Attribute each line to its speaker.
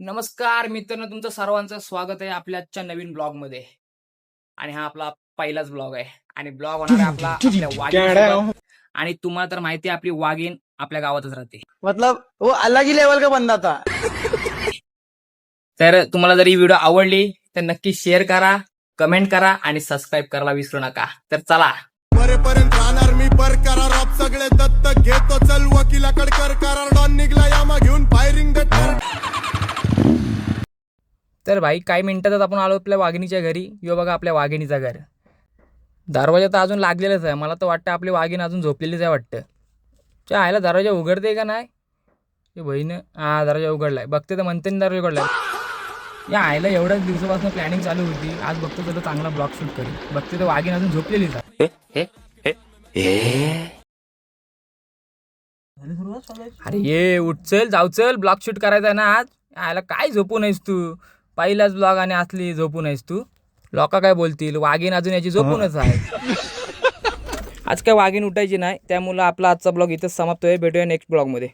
Speaker 1: नमस्कार मित्रांनो, तुमचं सर्वांचं स्वागत आहे आपल्या आजच्या नवीन ब्लॉग मध्ये. आणि हा आपला पहिलाच ब्लॉग आहे आणि ब्लॉग होणार आहे आपला आपल्या वाघीण. आणि तुम्हाला तर माहिती आहे आपली वाघीण आपल्या गावातच राहते.
Speaker 2: मतलब वो अलग ही लेवल का बंदा था.
Speaker 1: तर तुम्हाला जर ही व्हिडिओ आवडली तर नक्की शेअर करा, कमेंट करा आणि सबस्क्राईब करायला विसरू नका. तर चला,
Speaker 3: मरेपर्यंत राहणार मी पर करार आप सगळे दत्तक घेतो. चल वकिलाकड कर करार. डॉन निघला यामा घेऊन फायरिंग देतो.
Speaker 1: तर भाई काही मिनिटातच आपण आलो आपल्या वाघिणीच्या घरी. यो बघा आपल्या वाघिणीचं घर. दरवाजा तर अजून लागलेलाच आहे. मला तर वाटतं आपली वाघीण अजून झोपलेलीच आहे वाटतं. त्या आईला दरवाजा उघडते का नाही हे बहीण. हा, दरवाजा उघडलाय. बघते तर म्हणते दरवाजा उघडलाय. या आईला एवढ्याच दिवसापासून प्लॅनिंग चालू होती. आज बघतो तर चांगला ब्लॉग शूट करेल. बघते तर वाघीण अजून झोपलेलीच आहे. अरे ये उठ, चल जाऊ, चल ब्लॉग शूट करायचा आहे ना आज. आयला काय झोपू नाहीस तू. पहिलाच ब्लॉग आणि असली झोपू नाहीस तू. लोक काय बोलतील, वाघीण अजून याची झोपूनच आहे. आज काय वाघीण उठायची नाही, त्यामुळे आपला आजचा ब्लॉग इथंच समाप्त आहे. भेटूया नेक्स्ट ब्लॉग मध्ये.